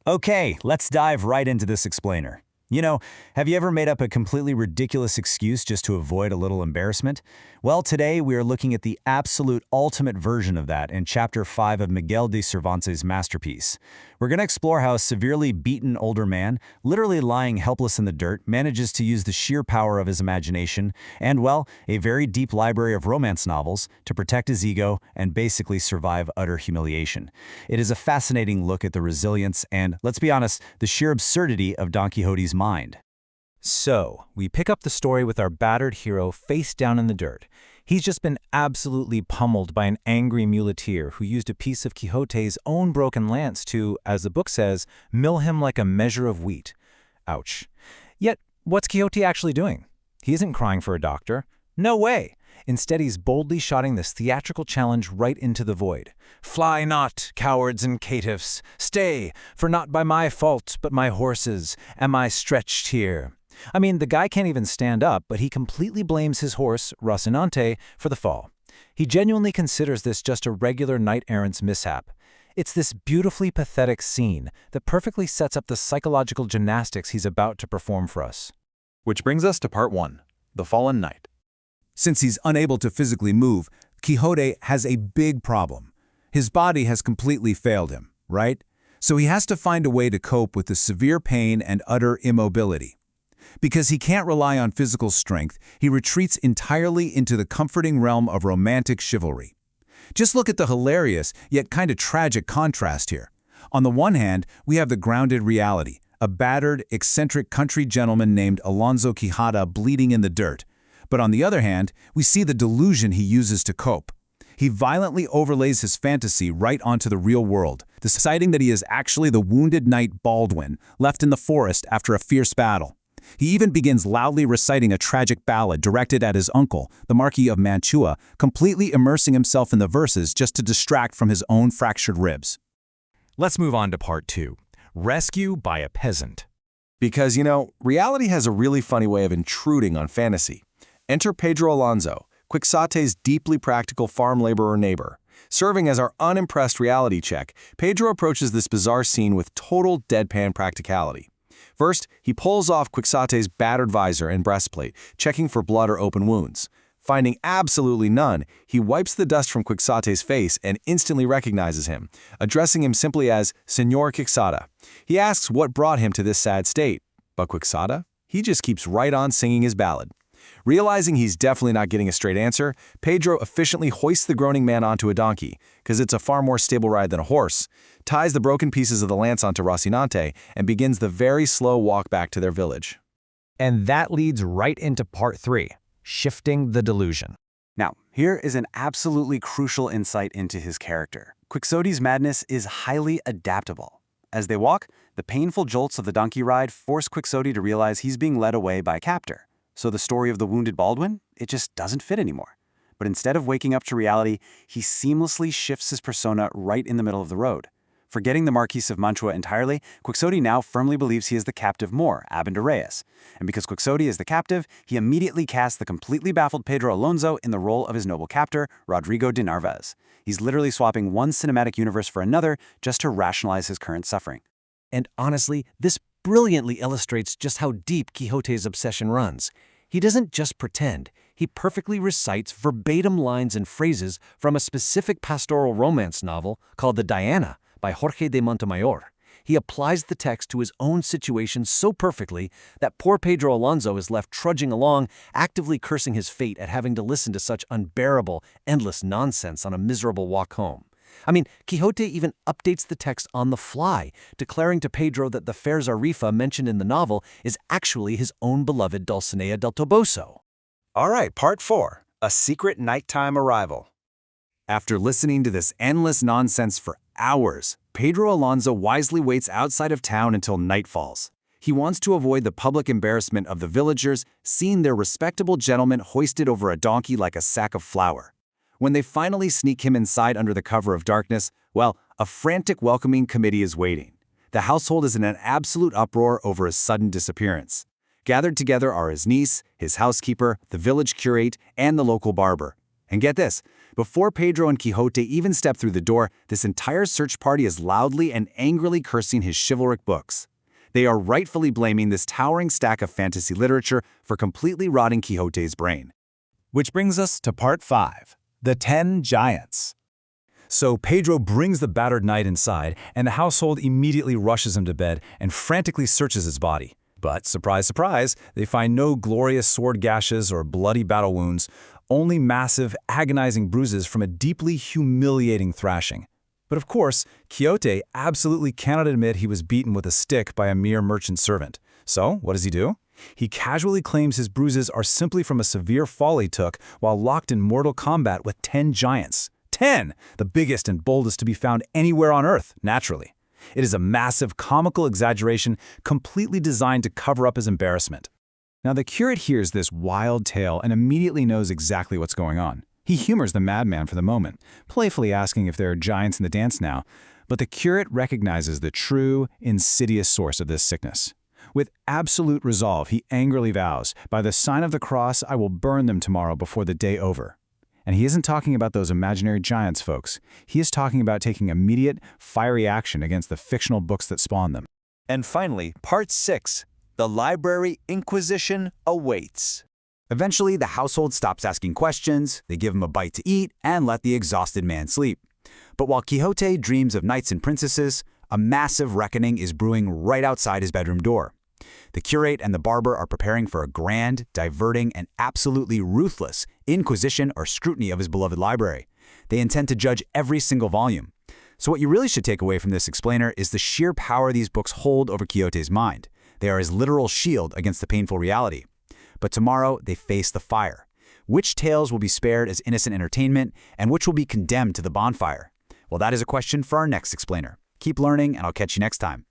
Okay, let's dive right into this explainer. Have you ever made up a completely ridiculous excuse just to avoid a little embarrassment? Well, today we are looking at the absolute ultimate version of that in Chapter 5 of Miguel de Cervantes' masterpiece. We're going to explore how a severely beaten older man, literally lying helpless in the dirt, manages to use the sheer power of his imagination and, well, a very deep library of romance novels to protect his ego and basically survive utter humiliation. It is a fascinating look at the resilience and, let's be honest, the sheer absurdity of Don Quixote's mind. So, we pick up the story with our battered hero face down in the dirt. He's just been absolutely pummeled by an angry muleteer who used a piece of Quixote's own broken lance to, as the book says, mill him like a measure of wheat. Ouch. Yet, what's Quixote actually doing? He isn't crying for a doctor. No way! Instead, he's boldly shotting this theatrical challenge right into the void. "Fly not, cowards and caitiffs! Stay, for not by my fault, but my horse's, am I stretched here." I mean, the guy can't even stand up, but he completely blames his horse, Rocinante, for the fall. He genuinely considers this just a regular knight-errant's mishap. It's this beautifully pathetic scene that perfectly sets up the psychological gymnastics he's about to perform for us. Which brings us to part 1, the fallen knight. Since he's unable to physically move, Quixote has a big problem. His body has completely failed him, right? So he has to find a way to cope with the severe pain and utter immobility. Because he can't rely on physical strength, he retreats entirely into the comforting realm of romantic chivalry. Just look at the hilarious, yet kind of tragic contrast here. On the one hand, we have the grounded reality, a battered, eccentric country gentleman named Alonso Quixada bleeding in the dirt. But on the other hand, we see the delusion he uses to cope. He violently overlays his fantasy right onto the real world, deciding that he is actually the wounded knight Baldwin, left in the forest after a fierce battle. He even begins loudly reciting a tragic ballad directed at his uncle, the Marquis of Mantua, completely immersing himself in the verses just to distract from his own fractured ribs. Let's move on to part 2, Rescue by a Peasant. Because, reality has a really funny way of intruding on fantasy. Enter Pedro Alonso, Quixote's deeply practical farm laborer neighbor. Serving as our unimpressed reality check, Pedro approaches this bizarre scene with total deadpan practicality. First, he pulls off Quixote's battered visor and breastplate, checking for blood or open wounds. Finding absolutely none, he wipes the dust from Quixote's face and instantly recognizes him, addressing him simply as Señor Quixote. He asks what brought him to this sad state, but Quixote? He just keeps right on singing his ballad. Realizing he's definitely not getting a straight answer, Pedro efficiently hoists the groaning man onto a donkey, because it's a far more stable ride than a horse, ties the broken pieces of the lance onto Rocinante, and begins the very slow walk back to their village. And that leads right into part 3, Shifting the Delusion. Now, here is an absolutely crucial insight into his character. Quixote's madness is highly adaptable. As they walk, the painful jolts of the donkey ride force Quixote to realize he's being led away by a captor. So the story of the wounded Baldwin, it just doesn't fit anymore. But instead of waking up to reality, he seamlessly shifts his persona right in the middle of the road. Forgetting the Marquis of Mantua entirely, Quixote now firmly believes he is the captive Moor, Abendareas. And because Quixote is the captive, he immediately casts the completely baffled Pedro Alonso in the role of his noble captor, Rodrigo de Narvaez. He's literally swapping one cinematic universe for another just to rationalize his current suffering. And honestly, this brilliantly illustrates just how deep Quixote's obsession runs. He doesn't just pretend, he perfectly recites verbatim lines and phrases from a specific pastoral romance novel called The Diana by Jorge de Montemayor. He applies the text to his own situation so perfectly that poor Pedro Alonso is left trudging along, actively cursing his fate at having to listen to such unbearable, endless nonsense on a miserable walk home. I mean, Quixote even updates the text on the fly, declaring to Pedro that the fair Zarifa mentioned in the novel is actually his own beloved Dulcinea del Toboso. All right, part 4, A Secret Nighttime Arrival. After listening to this endless nonsense for hours, Pedro Alonso wisely waits outside of town until night falls. He wants to avoid the public embarrassment of the villagers seeing their respectable gentleman hoisted over a donkey like a sack of flour. When they finally sneak him inside under the cover of darkness, well, a frantic welcoming committee is waiting. The household is in an absolute uproar over his sudden disappearance. Gathered together are his niece, his housekeeper, the village curate, and the local barber. And get this, Before Pedro and Quixote even step through the door, this entire search party is loudly and angrily cursing his chivalric books. They are rightfully blaming this towering stack of fantasy literature for completely rotting Quixote's brain. Which brings us to part 5, the 10 Giants. So Pedro brings the battered knight inside, and the household immediately rushes him to bed and frantically searches his body. But surprise, surprise, they find no glorious sword gashes or bloody battle wounds, only massive, agonizing bruises from a deeply humiliating thrashing. But of course, Quixote absolutely cannot admit he was beaten with a stick by a mere merchant servant. So what does he do? He casually claims his bruises are simply from a severe fall he took while locked in mortal combat with 10 giants. 10! The biggest and boldest to be found anywhere on Earth, naturally. It is a massive, comical exaggeration completely designed to cover up his embarrassment. Now the curate hears this wild tale and immediately knows exactly what's going on. He humors the madman for the moment, playfully asking if there are giants in the dance now, but the curate recognizes the true, insidious source of this sickness. With absolute resolve, he angrily vows, "By the sign of the cross, I will burn them tomorrow before the day over." And he isn't talking about those imaginary giants, folks. He is talking about taking immediate, fiery action against the fictional books that spawn them. And finally, part 6, the library inquisition awaits. Eventually, the household stops asking questions, they give him a bite to eat, and let the exhausted man sleep. But while Quixote dreams of knights and princesses, a massive reckoning is brewing right outside his bedroom door. The curate and the barber are preparing for a grand, diverting, and absolutely ruthless inquisition or scrutiny of his beloved library. They intend to judge every single volume. So what you really should take away from this explainer is the sheer power these books hold over Quixote's mind. They are his literal shield against the painful reality. But tomorrow, they face the fire. Which tales will be spared as innocent entertainment, and which will be condemned to the bonfire? Well, that is a question for our next explainer. Keep learning, and I'll catch you next time.